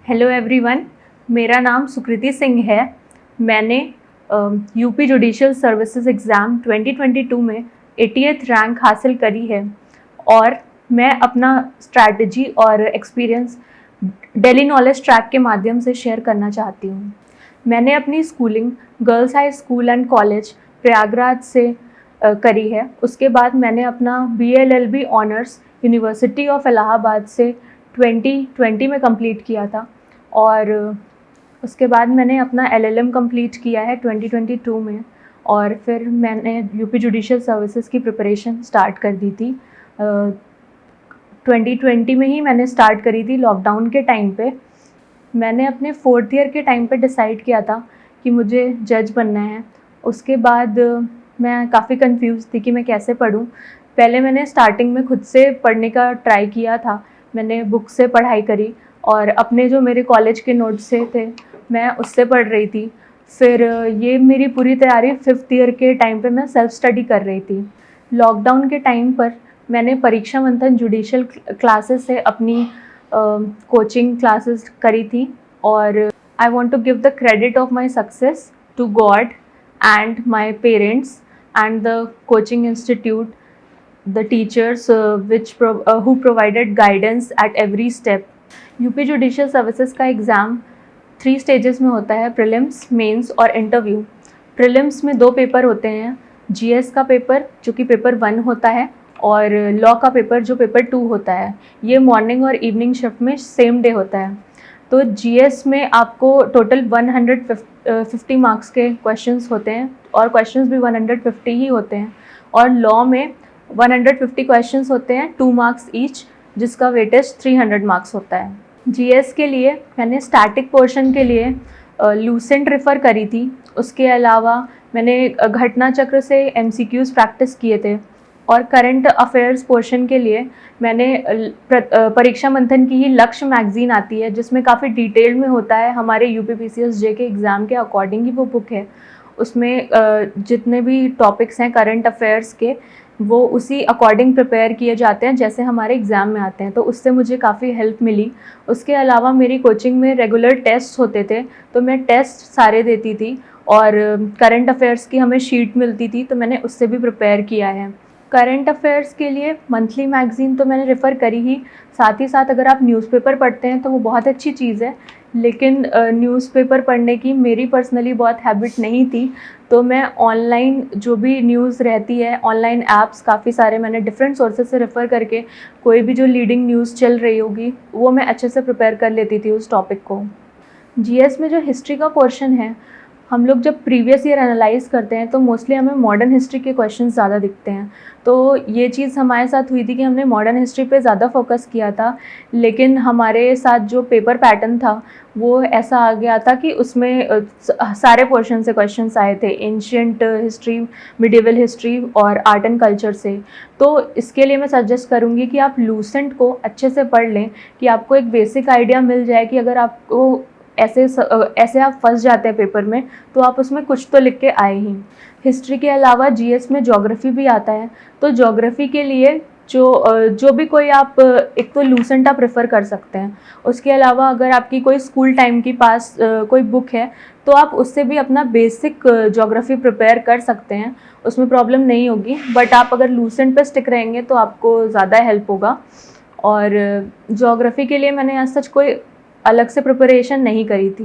Hello everyone, मेरा नाम सुकृति सिंह है। मैंने यूपी जुडिशियल सर्विसेज एग्ज़ाम 2022 में 80th रैंक हासिल करी है और मैं अपना स्ट्रैटेजी और एक्सपीरियंस दिल्ली नॉलेज ट्रैक के माध्यम से शेयर करना चाहती हूँ। मैंने अपनी schooling girls high school and college Prayagraj से करी है। उसके बाद मैंने अपना BLLB honours university of Allahabad से 2020 में कंप्लीट किया था और उसके बाद मैंने अपना LLM कंप्लीट किया है 2022 में और फिर मैंने यूपी जुडिशियल सर्विसेज की प्रिपरेशन स्टार्ट कर दी थी। 2020 में ही मैंने स्टार्ट करी थी लॉकडाउन के टाइम पे। मैंने अपने 4th ईयर के टाइम पे डिसाइड किया था कि मुझे जज बनना है। उसके बाद मैं काफ़ी कंफ्यूज थी कि मैं कैसे पढूं। पहले मैंने स्टार्टिंग में खुद से पढ़ने का ट्राई किया था। मैंने बुक से पढ़ाई करी और अपने जो मेरे कॉलेज के नोट्स से थे मैं उससे पढ़ रही थी। फिर ये मेरी पूरी तैयारी 5th ईयर के टाइम पे मैं सेल्फ स्टडी कर रही थी। लॉकडाउन के टाइम पर मैंने परीक्षा मंथन जुडिशियल क्लासेस से अपनी कोचिंग क्लासेस करी थी और I want to give the credit of my success to God and my parents and the coaching institute, the teachers who provided guidance at every step. UP judicial services का exam 3 stages में होता है, prelims, mains और interview. Prelims में 2 paper होते हैं, GS का paper जो कि पेपर 1 होता है और लॉ का पेपर जो पेपर 2 होता है। ये मॉर्निंग और इवनिंग शिफ्ट में सेम डे होता है। तो GS में आपको टोटल 150 मार्क्स के क्वेश्चंस होते हैं और क्वेश्चंस भी 150 ही होते हैं और लॉ में 150 क्वेश्चंस होते हैं, 2 मार्क्स ईच, जिसका वेटेज 300 मार्क्स होता है। GS के लिए मैंने स्टैटिक पोर्शन के लिए लूसेंट रेफ़र करी थी। उसके अलावा मैंने घटना चक्र से MCQs प्रैक्टिस किए थे और करंट अफेयर्स पोर्शन के लिए मैंने परीक्षा मंथन की ही लक्ष्य मैगज़ीन आती है जिसमें काफ़ी डिटेल में होता है, हमारे UPPCSJ के एग्ज़ाम के अकॉर्डिंग ही वो बुक है। उसमें जितने भी टॉपिक्स हैं करंट अफेयर्स के वो उसी अकॉर्डिंग प्रिपेयर किए जाते हैं जैसे हमारे एग्ज़ाम में आते हैं, तो उससे मुझे काफ़ी हेल्प मिली। उसके अलावा मेरी कोचिंग में रेगुलर टेस्ट होते थे तो मैं टेस्ट सारे देती थी और करंट अफेयर्स की हमें शीट मिलती थी तो मैंने उससे भी प्रिपेयर किया है। करंट अफेयर्स के लिए मंथली मैगज़ीन तो मैंने रेफ़र करी ही, साथ ही साथ अगर आप न्यूज़पेपर पढ़ते हैं तो वो बहुत अच्छी चीज़ है, लेकिन न्यूज़पेपर पढ़ने की मेरी पर्सनली बहुत हैबिट नहीं थी। तो मैं ऑनलाइन जो भी न्यूज़ रहती है, ऑनलाइन ऐप्स काफ़ी सारे मैंने डिफरेंट सोर्सेज से रेफ़र करके कोई भी जो लीडिंग न्यूज़ चल रही होगी वो मैं अच्छे से प्रिपेयर कर लेती थी उस टॉपिक को। GS में जो हिस्ट्री का पोर्शन है, हम लोग जब प्रीवियस ईयर एनालाइज़ करते हैं तो मोस्टली हमें मॉडर्न हिस्ट्री के क्वेश्चंस ज़्यादा दिखते हैं। तो ये चीज़ हमारे साथ हुई थी कि हमने मॉडर्न हिस्ट्री पे ज़्यादा फोकस किया था, लेकिन हमारे साथ जो पेपर पैटर्न था वो ऐसा आ गया था कि उसमें सारे पोर्शन से क्वेश्चंस आए थे, एंशिएंट हिस्ट्री, मिडिवल हिस्ट्री और आर्ट एंड कल्चर से। तो इसके लिए मैं सजेस्ट करूँगी कि आप लूसेंट को अच्छे से पढ़ लें कि आपको एक बेसिक आइडिया मिल जाए कि अगर आपको ऐसे आप फंस जाते हैं पेपर में तो आप उसमें कुछ तो लिख के आए ही। हिस्ट्री के अलावा GS में ज्योग्राफी भी आता है, तो ज्योग्राफी के लिए जो भी कोई आप एक तो लूसेंट आप रेफ़र कर सकते हैं। उसके अलावा अगर आपकी कोई स्कूल टाइम की पास कोई बुक है तो आप उससे भी अपना बेसिक ज्योग्राफी प्रिपेयर कर सकते हैं, उसमें प्रॉब्लम नहीं होगी। बट आप अगर लूसेंट पे स्टिक रहेंगे तो आपको ज़्यादा हेल्प होगा। और ज्योग्राफी के लिए मैंने आज तक कोई अलग से प्रिपरेशन नहीं करी थी।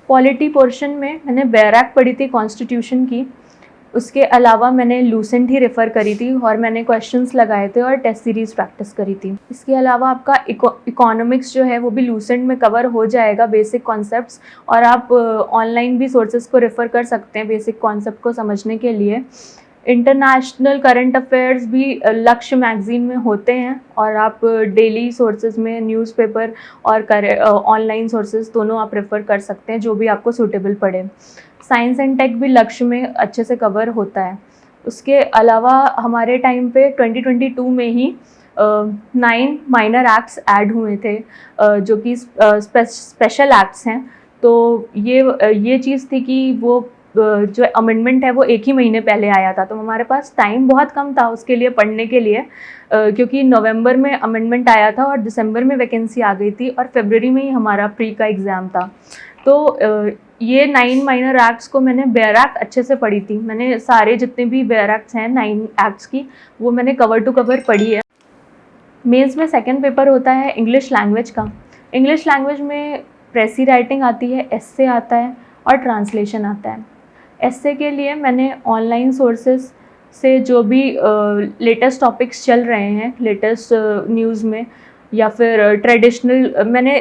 पॉलिटी पोर्शन में मैंने बैराक पढ़ी थी कॉन्स्टिट्यूशन की। उसके अलावा मैंने लूसेंट ही रेफ़र करी थी और मैंने क्वेश्चंस लगाए थे और टेस्ट सीरीज़ प्रैक्टिस करी थी। इसके अलावा आपका इकोनॉमिक्स जो है वो भी लूसेंट में कवर हो जाएगा, बेसिक कॉन्सेप्ट्स, और आप ऑनलाइन भी सोर्सेज को रेफ़र कर सकते हैं बेसिक कॉन्सेप्ट को समझने के लिए। इंटरनेशनल करंट अफेयर्स भी लक्ष्य मैगज़ीन में होते हैं और आप डेली सोर्सेज में न्यूज़पेपर और ऑनलाइन सोर्सेज दोनों आप रेफ़र कर सकते हैं जो भी आपको सूटेबल पड़े। साइंस एंड टेक भी लक्ष्य में अच्छे से कवर होता है। उसके अलावा हमारे टाइम पे 2022 में ही 9 माइनर एक्ट्स ऐड हुए थे जो कि स्पेशल एक्ट्स हैं। तो ये चीज़ थी कि वो जो अमेंडमेंट है वो एक ही महीने पहले आया था, तो हमारे पास टाइम बहुत कम था उसके लिए पढ़ने के लिए, क्योंकि नवंबर में अमेंडमेंट आया था और दिसंबर में वैकेंसी आ गई थी और फरवरी में ही हमारा प्री का एग्ज़ाम था। तो ये 9 माइनर एक्ट्स को मैंने बेयर एक्ट अच्छे से पढ़ी थी। मैंने सारे जितने भी बेयर एक्ट्स हैं 9 एक्ट्स की, वो मैंने कवर टू कवर पढ़ी है। मेंस में सेकंड पेपर होता है इंग्लिश लैंग्वेज का। इंग्लिश लैंग्वेज में प्रेसी राइटिंग आती है, एस्से आता है और ट्रांसलेशन आता है। एस्से के लिए मैंने ऑनलाइन सोर्सेज से जो भी लेटेस्ट टॉपिक्स चल रहे हैं, लेटेस्ट न्यूज़ में या फिर ट्रेडिशनल, मैंने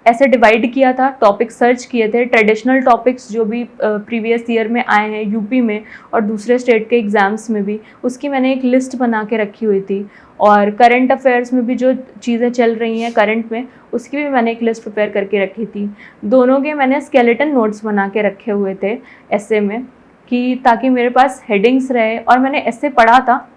ऐसे डिवाइड किया था, टॉपिक सर्च किए थे, ट्रेडिशनल टॉपिक्स जो भी प्रीवियस ईयर में आए हैं यूपी में और दूसरे स्टेट के एग्ज़ाम्स में भी, उसकी मैंने एक लिस्ट बना के रखी हुई थी। और करंट अफेयर्स में भी जो चीज़ें चल रही हैं करंट में, उसकी भी मैंने एक लिस्ट प्रिपेयर करके रखी थी। दोनों के मैंने स्केलेटन नोट्स बना के रखे हुए थे एस्से में, कि ताकि मेरे पास हेडिंग्स रहे। और मैंने ऐसे पढ़ा था,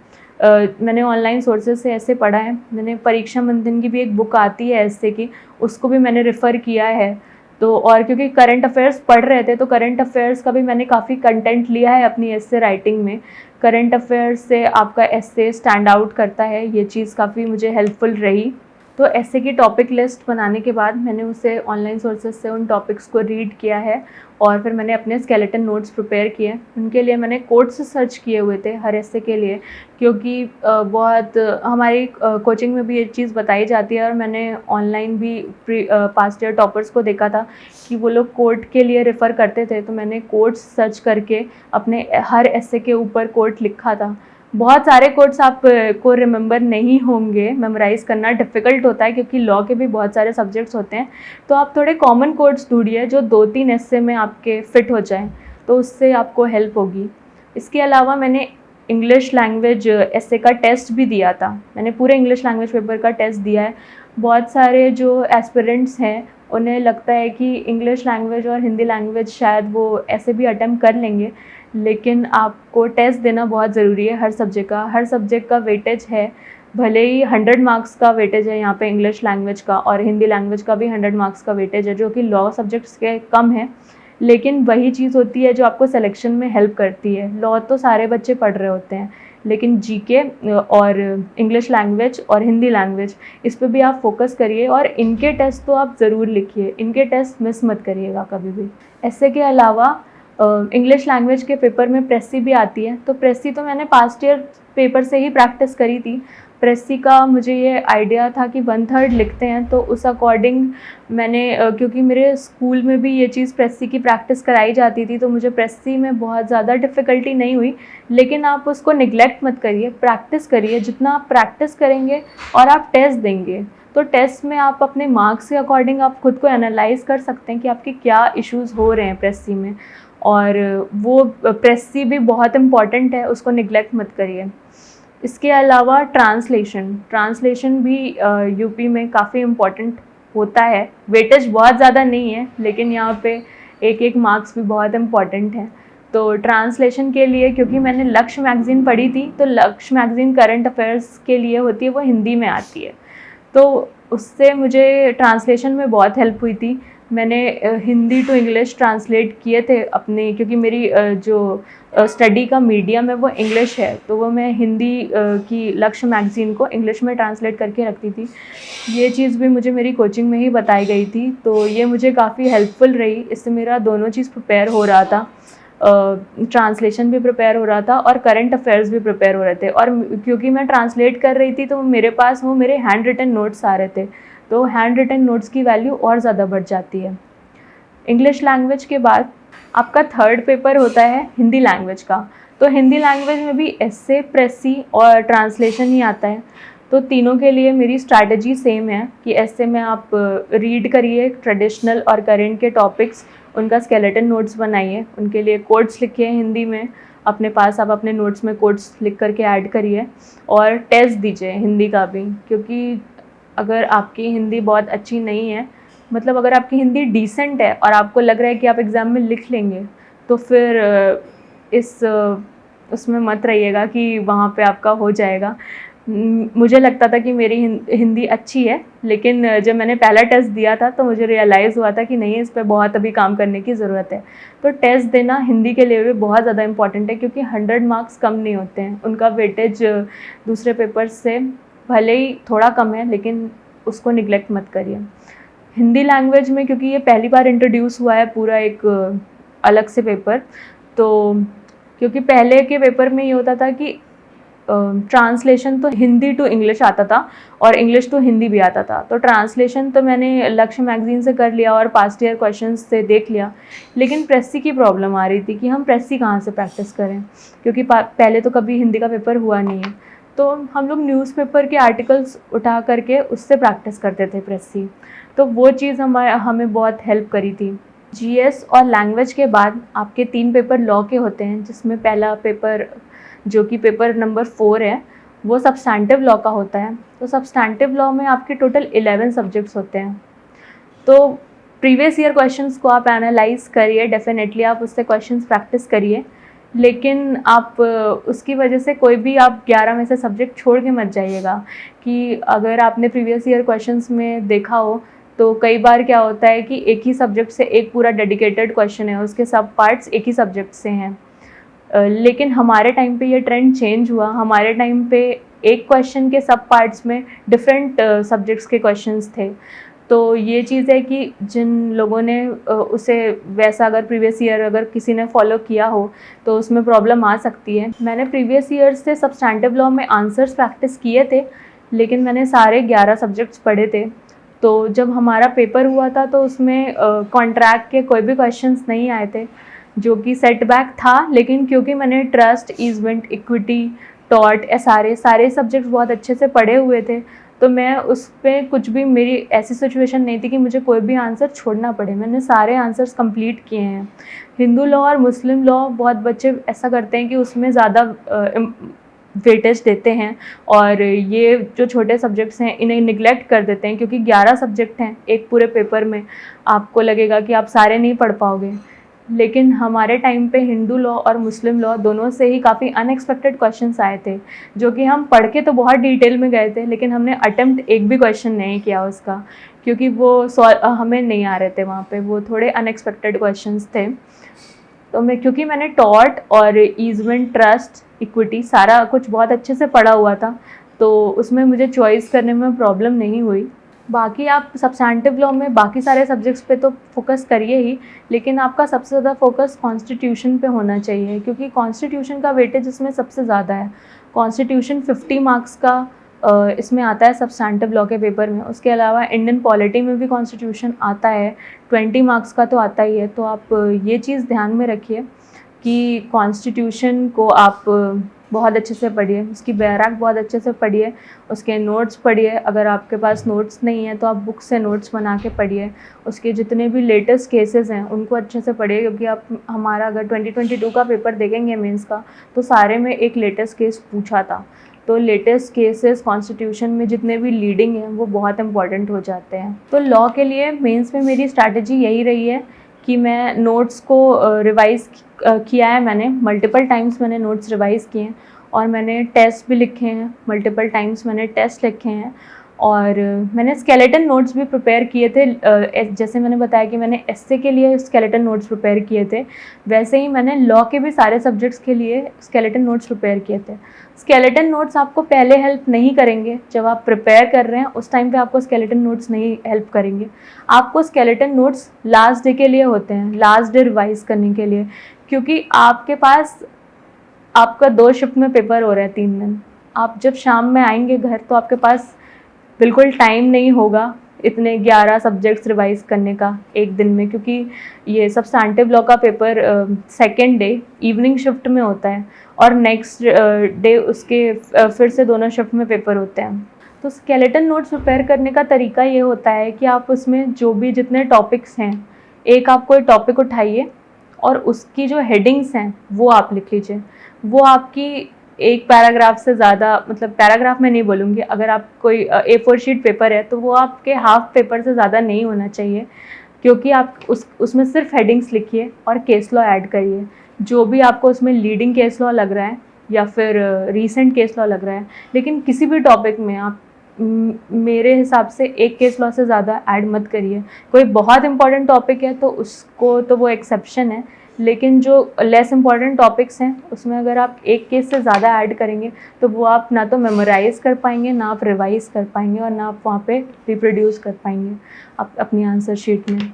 मैंने ऑनलाइन सोर्सेज से ऐसे पढ़ा है। मैंने परीक्षा मंथन की भी एक बुक आती है ऐसे की, उसको भी मैंने रेफ़र किया है। तो और क्योंकि करंट अफेयर्स पढ़ रहे थे, तो करंट अफेयर्स का भी मैंने काफ़ी कंटेंट लिया है अपनी एस्से राइटिंग में। करंट अफेयर्स से आपका एस्से स्टैंड आउट करता है, ये चीज़ काफ़ी मुझे हेल्पफुल रही। तो एस्से की टॉपिक लिस्ट बनाने के बाद मैंने उसे ऑनलाइन सोर्सेज से उन टॉपिक्स को रीड किया है और फिर मैंने अपने स्केलेटन नोट्स प्रिपेयर किए। उनके लिए मैंने कोट्स सर्च किए हुए थे हर एस्से के लिए, क्योंकि बहुत हमारी कोचिंग में भी ये चीज़ बताई जाती है और मैंने ऑनलाइन भी पास्ट ईयर टॉपर्स को देखा था कि वो लोग कोट के लिए रेफ़र करते थे। तो मैंने कोट्स सर्च करके अपने हर एस्से के ऊपर कोट लिखा था। बहुत सारे कोट्स आप को रिमेंबर नहीं होंगे, मेमोराइज़ करना डिफ़िकल्ट होता है क्योंकि लॉ के भी बहुत सारे सब्जेक्ट्स होते हैं। तो आप थोड़े कॉमन कोट्स ढूँढिए जो 2-3 एस्से में आपके फ़िट हो जाएँ, तो उससे आपको हेल्प होगी। इसके अलावा मैंने इंग्लिश लैंग्वेज एस्से का टेस्ट भी दिया था। मैंने पूरे इंग्लिश लैंग्वेज पेपर का टेस्ट दिया है। बहुत सारे जो एस्पिरेंट्स हैं, उन्हें लगता है कि इंग्लिश लैंग्वेज और हिंदी लैंग्वेज शायद वो ऐसे भी अटेम्प्ट कर लेंगे, लेकिन आपको टेस्ट देना बहुत ज़रूरी है हर सब्जेक्ट का। हर सब्जेक्ट का वेटेज है, भले ही 100 मार्क्स का वेटेज है यहाँ पे इंग्लिश लैंग्वेज का, और हिंदी लैंग्वेज का भी 100 मार्क्स का वेटेज है, जो कि लॉ सब्जेक्ट्स के कम है, लेकिन वही चीज़ होती है जो आपको सिलेक्शन में हेल्प करती है। लॉ तो सारे बच्चे पढ़ रहे होते हैं, लेकिन जीके और इंग्लिश लैंग्वेज और हिंदी लैंग्वेज, इस पे भी आप फोकस करिए और इनके टेस्ट तो आप ज़रूर लिखिए, इनके टेस्ट मिस मत करिएगा कभी भी। ऐसे के अलावा इंग्लिश लैंग्वेज के पेपर में प्रेसी भी आती है, तो प्रेसी तो मैंने पास्ट ईयर पेपर से ही प्रैक्टिस करी थी। प्रेसी का मुझे ये आइडिया था कि 1/3 लिखते हैं, तो उस अकॉर्डिंग मैंने क्योंकि मेरे स्कूल में भी ये चीज़ प्रेसी की प्रैक्टिस कराई जाती थी, तो मुझे प्रेसी में बहुत ज़्यादा डिफ़िकल्टी नहीं हुई। लेकिन आप उसको निगलेक्ट मत करिए, प्रैक्टिस करिए। जितना आप प्रैक्टिस करेंगे और आप टेस्ट देंगे, तो टेस्ट में आप अपने मार्क्स के अकॉर्डिंग आप खुद को एनालाइज़ कर सकते हैं कि आपके क्या इश्यूज़ हो रहे हैं प्रेसी में। और वो प्रेसी भी बहुत इम्पॉर्टेंट है, उसको निगलेक्ट मत करिए। इसके अलावा ट्रांसलेशन भी यूपी में काफ़ी इम्पॉर्टेंट होता है। वेटेज बहुत ज़्यादा नहीं है, लेकिन यहाँ पे एक मार्क्स भी बहुत इम्पॉर्टेंट है। तो ट्रांसलेशन के लिए, क्योंकि मैंने लक्ष्य मैगज़ीन पढ़ी थी, तो लक्ष्य मैगज़ीन करंट अफेयर्स के लिए होती है, वो हिंदी में आती है, तो उससे मुझे ट्रांसलेशन में बहुत हेल्प हुई थी। मैंने हिंदी टू इंग्लिश ट्रांसलेट किए थे अपने, क्योंकि मेरी जो स्टडी का मीडियम है वो इंग्लिश है, तो वो मैं हिंदी की लक्ष्य मैगज़ीन को इंग्लिश में ट्रांसलेट करके रखती थी। ये चीज़ भी मुझे मेरी कोचिंग में ही बताई गई थी, तो ये मुझे काफ़ी हेल्पफुल रही। इससे मेरा दोनों चीज़ प्रिपेयर हो रहा था, ट्रांसलेशन भी प्रिपेयर हो रहा था और करंट अफेयर्स भी प्रिपेयर हो रहे थे। और क्योंकि मैं ट्रांसलेट कर रही थी, तो मेरे पास वो मेरे हैंड रिटन नोट्स आ रहे थे, तो हैंड रिटन नोट्स की वैल्यू और ज़्यादा बढ़ जाती है। इंग्लिश लैंग्वेज के बाद आपका थर्ड पेपर होता है हिंदी लैंग्वेज का। तो हिंदी लैंग्वेज में भी एस्से, प्रेसी और ट्रांसलेशन ही आता है। तो तीनों के लिए मेरी स्ट्रैटेजी सेम है कि एस्से में आप रीड करिए ट्रेडिशनल और करेंट के टॉपिक्स, उनका स्केलेटन नोट्स बनाइए, उनके लिए कोट्स लिखिए हिंदी में अपने पास, आप अपने नोट्स में कोट्स लिख करके ऐड करिए और टेस्ट दीजिए हिंदी का भी। क्योंकि अगर आपकी हिंदी बहुत अच्छी नहीं है, मतलब अगर आपकी हिंदी डिसेंट है और आपको लग रहा है कि आप एग्ज़ाम में लिख लेंगे, तो फिर उसमें मत रहिएगा कि वहाँ पे आपका हो जाएगा। मुझे लगता था कि मेरी हिंदी अच्छी है, लेकिन जब मैंने पहला टेस्ट दिया था तो मुझे रियलाइज़ हुआ था कि नहीं, इस पे बहुत अभी काम करने की ज़रूरत है। तो टेस्ट देना हिंदी के लिए भी बहुत ज़्यादा इम्पॉर्टेंट है, क्योंकि 100 मार्क्स कम नहीं होते हैं। उनका वेटेज दूसरे पेपर्स से भले ही थोड़ा कम है, लेकिन उसको निगलेक्ट मत करिए। हिंदी लैंग्वेज में क्योंकि ये पहली बार इंट्रोड्यूस हुआ है पूरा एक अलग से पेपर, तो क्योंकि पहले के पेपर में ये होता था कि ट्रांसलेशन तो हिंदी टू इंग्लिश आता था और इंग्लिश टू हिंदी भी आता था। तो ट्रांसलेशन तो मैंने लक्ष्य मैगज़ीन से कर लिया और पास्ट ईयर क्वेश्चंस से देख लिया, लेकिन प्रेसी की प्रॉब्लम आ रही थी कि हम प्रेसी कहाँ से प्रैक्टिस करें, क्योंकि पहले तो कभी हिंदी का पेपर हुआ नहीं है। तो हम लोग न्यूज़पेपर के आर्टिकल्स उठा करके उससे प्रैक्टिस करते थे प्रेसी। तो वो चीज़ हमें बहुत हेल्प करी थी। जीएस और लैंग्वेज के बाद आपके 3 पेपर लॉ के होते हैं, जिसमें पहला पेपर जो कि पेपर नंबर 4 है, वो सब्सटैंटिव लॉ का होता है। तो सब्सटैंटिव लॉ में आपके टोटल 11 सब्जेक्ट्स होते हैं। तो प्रीवियस ईयर क्वेश्चंस को आप एनालाइज करिए, डेफिनेटली आप उससे क्वेश्चंस प्रैक्टिस करिए, लेकिन आप उसकी वजह से कोई भी आप 11 में से सब्जेक्ट छोड़ के मत जाइएगा। कि अगर आपने प्रीवियस ईयर क्वेश्चंस में देखा हो तो कई बार क्या होता है कि एक ही सब्जेक्ट से एक पूरा डेडिकेटेड क्वेश्चन है, उसके सब पार्ट्स एक ही सब्जेक्ट से हैं। लेकिन हमारे टाइम पे ये ट्रेंड चेंज हुआ। हमारे टाइम पे एक क्वेश्चन के सब पार्ट्स में डिफरेंट सब्जेक्ट्स के क्वेश्चंस थे। तो ये चीज़ है कि जिन लोगों ने उसे वैसा अगर प्रीवियस ईयर अगर किसी ने फॉलो किया हो तो उसमें प्रॉब्लम आ सकती है। मैंने प्रीवियस ईयर से सब्सटैंटिव लॉ में आंसर्स प्रैक्टिस किए थे, लेकिन मैंने सारे 11 सब्जेक्ट्स पढ़े थे। तो जब हमारा पेपर हुआ था तो उसमें कॉन्ट्रैक्ट के कोई भी क्वेश्चंस नहीं आए थे, जो कि सेटबैक था। लेकिन क्योंकि मैंने ट्रस्ट, ईजमेंट, इक्विटी, टॉर्ट सारे सब्जेक्ट्स बहुत अच्छे से पढ़े हुए थे, तो मैं उस पर कुछ भी, मेरी ऐसी सिचुएशन नहीं थी कि मुझे कोई भी आंसर छोड़ना पड़े। मैंने सारे आंसर्स कंप्लीट किए हैं। हिंदू लॉ और मुस्लिम लॉ बहुत बच्चे ऐसा करते हैं कि उसमें ज़्यादा वेटेज देते हैं और ये जो छोटे सब्जेक्ट्स हैं इन्हें निगलेक्ट कर देते हैं, क्योंकि 11 सब्जेक्ट हैं एक पूरे पेपर में। आपको लगेगा कि आप सारे नहीं पढ़ पाओगे, लेकिन हमारे टाइम पे हिंदू लॉ और मुस्लिम लॉ दोनों से ही काफ़ी अनएक्सपेक्टेड क्वेश्चंस आए थे, जो कि हम पढ़ के तो बहुत डिटेल में गए थे, लेकिन हमने अटेम्प्ट एक भी क्वेश्चन नहीं किया उसका, क्योंकि वो हमें नहीं आ रहे थे वहाँ पे, वो थोड़े अनएक्सपेक्टेड क्वेश्चंस थे। तो क्योंकि मैंने टॉर्ट और ईजमेंट, ट्रस्ट, इक्विटी सारा कुछ बहुत अच्छे से पढ़ा हुआ था, तो उसमें मुझे चॉइस करने में प्रॉब्लम नहीं हुई। बाकी आप सब्सटैंटिव लॉ में बाकी सारे सब्जेक्ट्स पे तो फोकस करिए ही, लेकिन आपका सबसे ज़्यादा फोकस कॉन्स्टिट्यूशन पे होना चाहिए, क्योंकि कॉन्स्टिट्यूशन का वेटेज इसमें सबसे ज़्यादा है। कॉन्स्टिट्यूशन 50 मार्क्स का इसमें आता है सब्सटैंटिव लॉ के पेपर में। उसके अलावा इंडियन पॉलिटी में भी कॉन्स्टिट्यूशन आता है, 20 मार्क्स का तो आता ही है। तो आप ये चीज़ ध्यान में रखिए कि कॉन्स्टिट्यूशन को आप बहुत अच्छे से पढ़िए, उसकी बैराक बहुत अच्छे से पढ़िए, उसके नोट्स पढ़िए। अगर आपके पास नोट्स नहीं है तो आप बुक से नोट्स बना के पढ़िए। उसके जितने भी लेटेस्ट केसेस हैं उनको अच्छे से पढ़िए, क्योंकि आप हमारा अगर 2022 का पेपर देखेंगे मेंस का, तो सारे में एक लेटेस्ट केस पूछा था। तो लेटेस्ट केसेस कॉन्स्टिट्यूशन में जितने भी लीडिंग हैं वो बहुत इंपॉर्टेंट हो जाते हैं। तो लॉ के लिए मेंस में मेरी स्ट्रैटेजी यही रही है कि मैं नोट्स को रिवाइज़ किया है। मैंने मल्टीपल टाइम्स मैंने नोट्स रिवाइज़ किए हैं और मैंने टेस्ट भी लिखे हैं, मल्टीपल टाइम्स मैंने टेस्ट लिखे हैं। और मैंने स्केलेटन नोट्स भी प्रिपेयर किए थे। जैसे मैंने बताया कि मैंने एसए के लिए स्केलेटन नोट्स प्रिपेयर किए थे, वैसे ही मैंने लॉ के भी सारे सब्जेक्ट्स के लिए स्केलेटन नोट्स प्रिपेयर किए थे। स्केलेटन नोट्स आपको पहले हेल्प नहीं करेंगे, जब आप प्रिपेयर कर रहे हैं उस टाइम पे आपको स्केलेटन नोट्स नहीं हेल्प करेंगे। आपको स्केलेटन नोट्स लास्ट डे के लिए होते हैं, लास्ट डे रिवाइज करने के लिए, क्योंकि आपके पास आपका 2 शिफ्ट में पेपर हो रहा है 3 दिन। आप जब शाम में आएंगे घर तो आपके पास बिल्कुल टाइम नहीं होगा इतने 11 सब्जेक्ट्स रिवाइज करने का एक दिन में, क्योंकि ये सब्सटैंटिव लॉ का paper second day evening shift में होता है और नेक्स्ट डे उसके फिर से दोनों शिफ्ट में पेपर होते हैं। तो स्केलेटन नोट्स प्रिपेयर करने का तरीका ये होता है कि आप उसमें जो भी जितने टॉपिक्स हैं, एक आप कोई टॉपिक उठाइए और उसकी जो हेडिंग्स हैं वो आप लिख लीजिए। वो आपकी एक पैराग्राफ से ज़्यादा, मतलब पैराग्राफ में नहीं बोलूँगी, अगर आप कोई A4 शीट पेपर है तो वो आपके हाफ पेपर से ज़्यादा नहीं होना चाहिए, क्योंकि आप उसमें सिर्फ हेडिंग्स लिखिए और केस लॉ ऐड करिए। जो भी आपको उसमें लीडिंग केस लॉ लग रहा है या फिर रीसेंट केस लॉ लग रहा है, लेकिन किसी भी टॉपिक में आप मेरे हिसाब से एक केस लॉ से ज़्यादा ऐड मत करिए। कोई बहुत इंपॉर्टेंट टॉपिक है तो उसको तो वो एक्सेप्शन है, लेकिन जो लेस इंपॉर्टेंट टॉपिक्स हैं उसमें अगर आप एक केस से ज़्यादा ऐड करेंगे तो वो आप ना तो मेमोराइज़ कर पाएंगे, ना आप रिवाइज़ कर पाएंगे, और ना आप वहाँ पे रिप्रोड्यूस कर पाएंगे अपनी आंसर शीट में।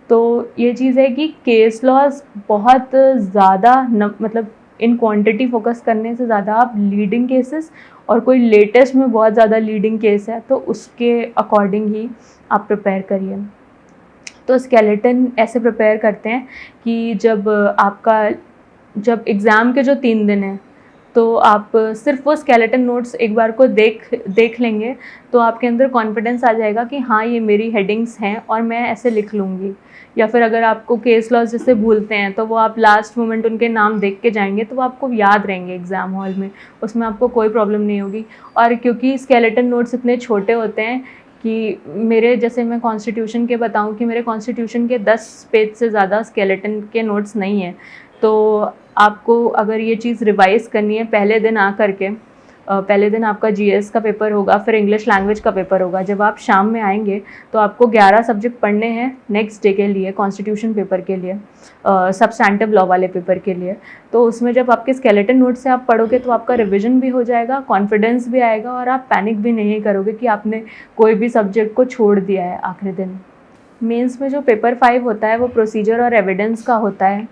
तो ये चीज़ है कि केस लॉज बहुत ज़्यादा मतलब इन क्वांटिटी फोकस करने से ज़्यादा आप लीडिंग केसेस और कोई लेटेस्ट में बहुत ज़्यादा लीडिंग केस है तो उसके अकॉर्डिंग ही आप प्रिपेयर करिए। तो स्केलेटन ऐसे प्रिपेयर करते हैं कि जब एग्ज़ाम के जो 3 दिन हैं तो आप सिर्फ वो स्केलेटन नोट्स एक बार को देख लेंगे तो आपके अंदर कॉन्फिडेंस आ जाएगा कि हाँ ये मेरी हेडिंग्स हैं और मैं ऐसे लिख लूँगी। या फिर अगर आपको केस लॉज जैसे भूलते हैं तो वो आप लास्ट मोमेंट उनके नाम देख के जाएंगे तो वो आपको याद रहेंगे एग्ज़ाम हॉल में, उसमें आपको कोई प्रॉब्लम नहीं होगी। और क्योंकि स्केलेटन नोट्स इतने छोटे होते हैं कि मेरे जैसे मैं कॉन्स्टिट्यूशन के बताऊं कि मेरे कॉन्स्टिट्यूशन के 10 पेज से ज़्यादा स्केलेटन के नोट्स नहीं हैं। तो आपको अगर ये चीज़ रिवाइज़ करनी है पहले दिन पहले दिन आपका जीएस का पेपर होगा, फिर इंग्लिश लैंग्वेज का पेपर होगा। जब आप शाम में आएंगे तो आपको 11 सब्जेक्ट पढ़ने हैं नेक्स्ट डे के लिए, कॉन्स्टिट्यूशन पेपर के लिए, सब्सटैंटिव लॉ वाले पेपर के लिए। तो उसमें जब आपके स्केलेटन नोट से आप पढ़ोगे तो आपका रिविजन भी हो जाएगा, कॉन्फिडेंस भी आएगा और आप पैनिक भी नहीं करोगे कि आपने कोई भी सब्जेक्ट को छोड़ दिया है आखिरी दिन। मेंस में जो पेपर 5 होता है वो प्रोसीजर और एविडेंस का होता है।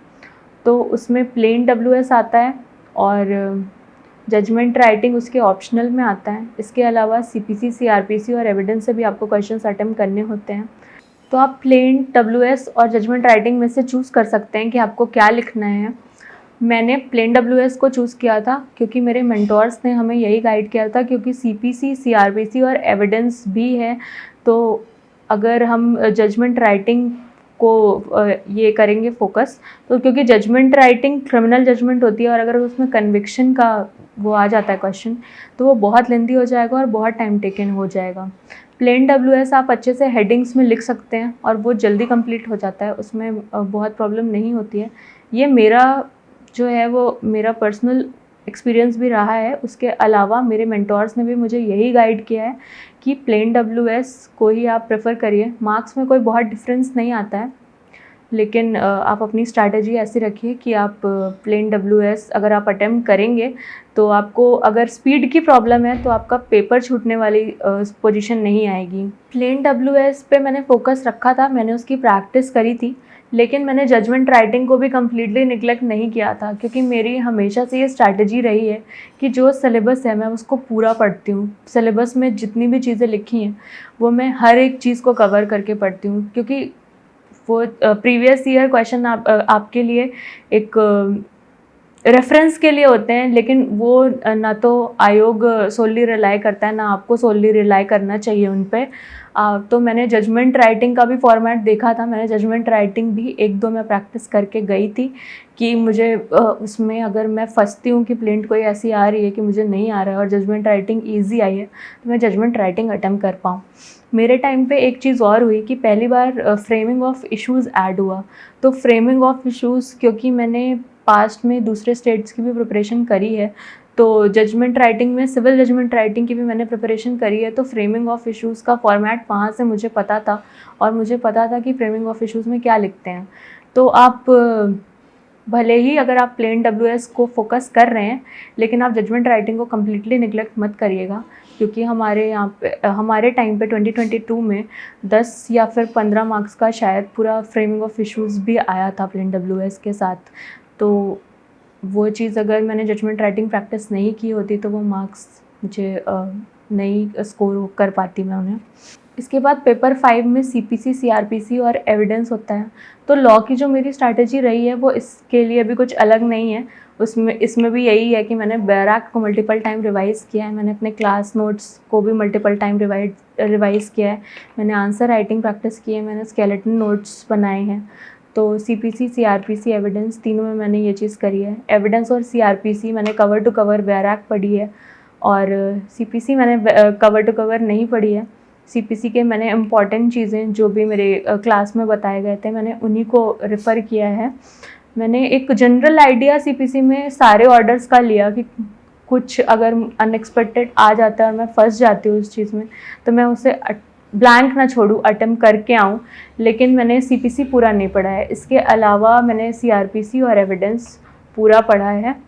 तो उसमें प्लेन WS आता है और जजमेंट राइटिंग उसके ऑप्शनल में आता है। इसके अलावा CPC, CRPC और एविडेंस से भी आपको क्वेश्चंस अटेम्प्ट करने होते हैं। तो आप प्लेन WS और जजमेंट राइटिंग में से चूज़ कर सकते हैं कि आपको क्या लिखना है। मैंने प्लेन WS को चूज़ किया था क्योंकि मेरे मेंटोर्स ने हमें यही गाइड किया था, क्योंकि CPC, CRPC और एविडेंस भी है। तो अगर हम जजमेंट राइटिंग को ये करेंगे फोकस, तो क्योंकि जजमेंट राइटिंग क्रिमिनल जजमेंट होती है और अगर उसमें कन्विक्शन का वो आ जाता है क्वेश्चन तो वो बहुत लेंथी हो जाएगा और बहुत टाइम टेकन हो जाएगा। प्लेन WS आप अच्छे से हेडिंग्स में लिख सकते हैं और वो जल्दी कंप्लीट हो जाता है, उसमें बहुत प्रॉब्लम नहीं होती है। ये मेरा जो है वो मेरा पर्सनल एक्सपीरियंस भी रहा है। उसके अलावा मेरे मेंटोर्स ने भी मुझे यही गाइड किया है कि प्लेन WS को ही आप प्रेफर करिए। मार्क्स में कोई बहुत डिफरेंस नहीं आता है, लेकिन आप अपनी स्ट्रैटेजी ऐसी रखिए कि आप प्लेन WS अगर आप अटेम्प्ट करेंगे तो आपको अगर स्पीड की प्रॉब्लम है तो आपका पेपर छूटने वाली पोजीशन नहीं आएगी। प्लेन WS पे मैंने फोकस रखा था, मैंने उसकी प्रैक्टिस करी थी, लेकिन मैंने जजमेंट राइटिंग को भी कम्प्लीटली निगलेक्ट नहीं किया था क्योंकि मेरी हमेशा से ये स्ट्रैटेजी रही है कि जो सिलेबस है मैं उसको पूरा पढ़ती हूँ। सिलेबस में जितनी भी चीज़ें लिखी हैं वो मैं हर एक चीज़ को कवर करके पढ़ती हूँ, क्योंकि वो प्रीवियस ईयर क्वेश्चन आपके लिए एक रेफरेंस के लिए होते हैं, लेकिन वो ना तो आयोग सोली रिलाई करता है, ना आपको सोली रिलाई करना चाहिए उन पे। तो मैंने जजमेंट राइटिंग का भी फॉर्मेट देखा था, मैंने जजमेंट राइटिंग भी 1-2 में प्रैक्टिस करके गई थी कि मुझे उसमें अगर मैं फंसती हूँ कि प्लेंट कोई ऐसी आ रही है कि मुझे नहीं आ रहा है और जजमेंट राइटिंग ईजी आई है तो मैं जजमेंट राइटिंग अटेम्प्ट कर पाऊँ। मेरे टाइम पे एक चीज़ और हुई कि पहली बार फ्रेमिंग ऑफ इश्यूज़ ऐड हुआ। तो फ्रेमिंग ऑफ इश्यूज़ क्योंकि मैंने पास्ट में दूसरे स्टेट्स की भी प्रिपरेशन करी है, तो जजमेंट राइटिंग में सिविल जजमेंट राइटिंग की भी मैंने प्रिपरेशन करी है, तो फ्रेमिंग ऑफ इश्यूज़ का फॉर्मेट वहाँ से मुझे पता था और मुझे पता था कि फ्रेमिंग ऑफ इश्यूज़ में क्या लिखते हैं। तो आप भले ही अगर आप प्लेन WS को फोकस कर रहे हैं लेकिन आप जजमेंट राइटिंग को कम्प्लीटली निगलेक्ट मत करिएगा, क्योंकि हमारे यहाँ पे हमारे टाइम पे 2022 में 10 या फिर 15 मार्क्स का शायद पूरा फ्रेमिंग ऑफ इश्यूज़ भी आया था प्लेन WS के साथ। तो वो चीज़ अगर मैंने जजमेंट राइटिंग प्रैक्टिस नहीं की होती तो वो मार्क्स मुझे नहीं स्कोर कर पाती मैं उन्हें। इसके बाद पेपर 5 में CPC, CRPC और एविडेंस होता है। तो लॉ की जो मेरी स्ट्रैटेजी रही है वो इसके लिए भी कुछ अलग नहीं है, इसमें भी यही है कि मैंने बैर एक्ट को मल्टीपल टाइम रिवाइज़ किया है, मैंने अपने क्लास नोट्स को भी मल्टीपल टाइम रिवाइज़ किया है, मैंने आंसर राइटिंग प्रैक्टिस की है, मैंने स्केलेटन नोट्स बनाए हैं। तो CPC, CRPC, एविडेंस तीनों में मैंने ये चीज़ करी है। एविडेंस और CRPC मैंने कवर टू कवर बैर एक्ट पढ़ी है और CPC मैंने कवर टू कवर नहीं पढ़ी है। CPC के मैंने इम्पॉर्टेंट चीज़ें जो भी मेरे क्लास में बताए गए थे मैंने उन्हीं को रेफ़र किया है। मैंने एक जनरल आइडिया सीपीसी में सारे ऑर्डर्स का लिया कि कुछ अगर अनएक्सपेक्टेड आ जाता है और मैं फंस जाती हूँ उस चीज़ में, तो मैं उसे ब्लैंक ना छोड़ूँ, अटेम्प्ट करके आऊँ। लेकिन मैंने सीपीसी पूरा नहीं पढ़ा है। इसके अलावा मैंने सीआरपीसी और एविडेंस पूरा पढ़ा है।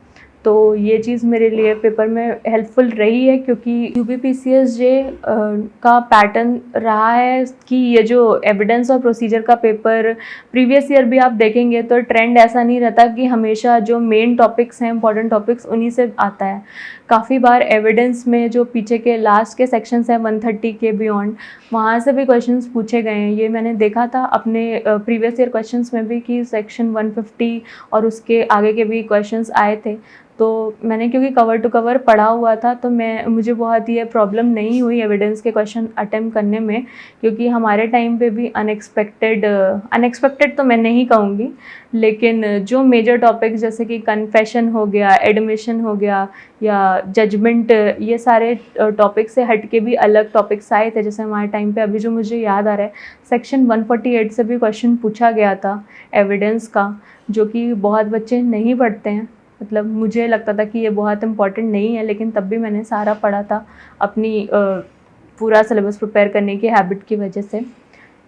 तो ये चीज़ मेरे लिए पेपर में हेल्पफुल रही है, क्योंकि यूपीपीसीएसजे का पैटर्न रहा है कि ये जो एविडेंस और प्रोसीजर का पेपर प्रीवियस ईयर भी आप देखेंगे तो ट्रेंड ऐसा नहीं रहता कि हमेशा जो मेन टॉपिक्स हैं, इंपॉर्टेंट टॉपिक्स, उन्हीं से आता है। काफ़ी बार एविडेंस में जो पीछे के लास्ट के सेक्शंस हैं 130 के बियॉन्ड, वहाँ से भी क्वेश्चंस पूछे गए हैं। ये मैंने देखा था अपने प्रीवियस ईयर क्वेश्चंस में भी कि सेक्शन 150 और उसके आगे के भी क्वेश्चंस आए थे। तो मैंने क्योंकि कवर टू कवर पढ़ा हुआ था, तो मुझे बहुत ये प्रॉब्लम नहीं हुई एविडेंस के क्वेश्चन अटेम्प्ट करने में, क्योंकि हमारे टाइम पे भी अनएक्सपेक्टेड तो मैं नहीं कहूँगी, लेकिन जो मेजर टॉपिक जैसे कि कन्फेशन हो गया, एडमिशन हो गया या जजमेंट, ये सारे टॉपिक से हट के भी अलग टॉपिक्स आए थे। जैसे हमारे टाइम पे अभी जो मुझे याद आ रहा है, सेक्शन 148 से भी क्वेश्चन पूछा गया था एविडेंस का, जो कि बहुत बच्चे नहीं पढ़ते हैं। मतलब मुझे लगता था कि ये बहुत इम्पॉर्टेंट नहीं है, लेकिन तब भी मैंने सारा पढ़ा था अपनी पूरा सिलेबस प्रिपेयर करने की हैबिट की वजह से।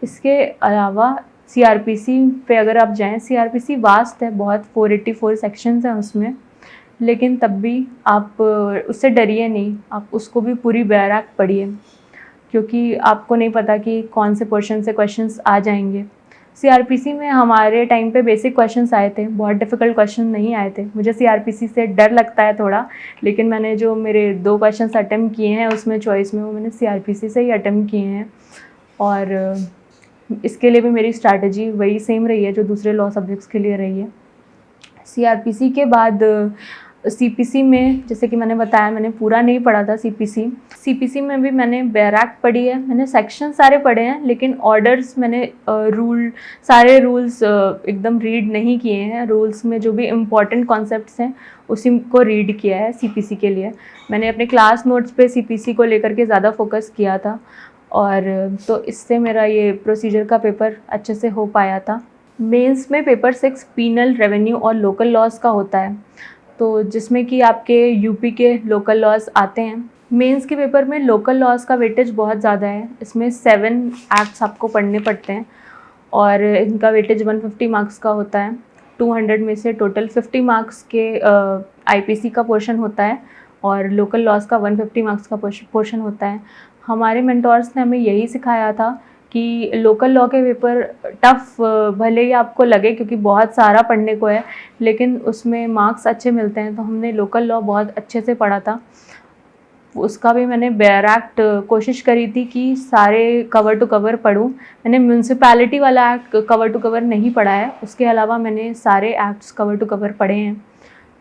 इसके अलावा सीआरपीसी पे अगर आप जाएं, सीआरपीसी वास्ट है बहुत, 484 सेक्शंस हैं उसमें, लेकिन तब भी आप उससे डरिए नहीं, आप उसको भी पूरी बैराक पढ़िए, क्योंकि आपको नहीं पता कि कौन से पोर्शन से क्वेश्चंस आ जाएंगे। सीआरपीसी में हमारे टाइम पे बेसिक क्वेश्चंस आए थे, बहुत डिफ़िकल्ट क्वेश्चन नहीं आए थे। मुझे सीआरपीसी से डर लगता है थोड़ा, लेकिन मैंने जो मेरे 2 क्वेश्चंस अटेम्प्ट किए हैं उसमें चॉइस में, वो मैंने सीआरपीसी से ही अटेम्प्ट किए हैं। और इसके लिए भी मेरी स्ट्रैटेजी वही सेम रही है जो दूसरे लॉ सब्जेक्ट्स के लिए रही है। सीआरपीसी के बाद सीपीसी में, जैसे कि मैंने बताया, मैंने पूरा नहीं पढ़ा था सीपीसी में भी मैंने बैराक पढ़ी है। मैंने सेक्शन सारे पढ़े हैं, लेकिन ऑर्डर्स मैंने सारे रूल्स एकदम रीड नहीं किए हैं। रूल्स में जो भी इम्पॉर्टेंट कॉन्सेप्ट्स हैं उसी को रीड किया है सीपीसी के लिए। मैंने अपने क्लास नोट्स पे सीपीसी को लेकर के ज़्यादा फोकस किया था, और तो इससे मेरा ये प्रोसीजर का पेपर अच्छे से हो पाया था। मेंस में पेपर 6 पीनल, रेवेन्यू और लोकल लॉज का होता है, तो जिसमें कि आपके यूपी के लोकल लॉज आते हैं। मेंस के पेपर में लोकल लॉज का वेटेज बहुत ज़्यादा है। इसमें 7 एक्ट्स आपको पढ़ने पड़ते हैं और इनका वेटेज 150 मार्क्स का होता है। 200 में से टोटल 50 मार्क्स के आईपीसी का पोर्शन होता है और लोकल लॉज का 150 मार्क्स का पोर्शन होता है। हमारे मेंटोर्स ने हमें यही सिखाया था कि लोकल लॉ के पेपर टफ़ भले ही आपको लगे, क्योंकि बहुत सारा पढ़ने को है, लेकिन उसमें मार्क्स अच्छे मिलते हैं। तो हमने लोकल लॉ बहुत अच्छे से पढ़ा था। उसका भी मैंने बैराक्ट कोशिश करी थी कि सारे कवर टू कवर पढूं। मैंने म्यूनसिपैलिटी वाला एक्ट कवर टू कवर नहीं पढ़ा है, उसके अलावा मैंने सारे एक्ट्स कवर टू कवर पढ़े हैं।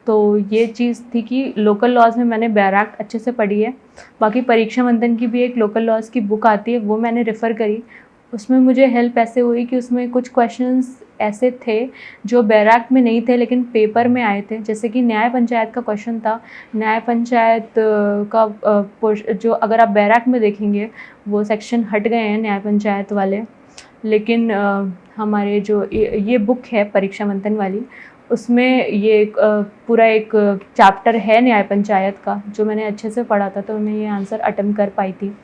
तो ये चीज़ थी कि लोकल लॉज में मैंने बैराक्ट अच्छे से पढ़ी है। बाकी परीक्षा मंथन की भी एक लोकल लॉज की बुक आती है, वो मैंने रेफ़र करी। उसमें मुझे हेल्प ऐसे हुई कि उसमें कुछ क्वेश्चंस ऐसे थे जो बैराक्ट में नहीं थे लेकिन पेपर में आए थे। जैसे कि न्याय पंचायत का क्वेश्चन था। न्याय पंचायत का जो अगर आप बैराक्ट में देखेंगे वो सेक्शन हट गए हैं न्याय पंचायत वाले, लेकिन हमारे जो ये बुक है परीक्षा मंथन वाली, उसमें ये पूरा एक चैप्टर है न्याय पंचायत का, जो मैंने अच्छे से पढ़ा था, तो मैं ये आंसर अटेम्प्ट कर पाई थी।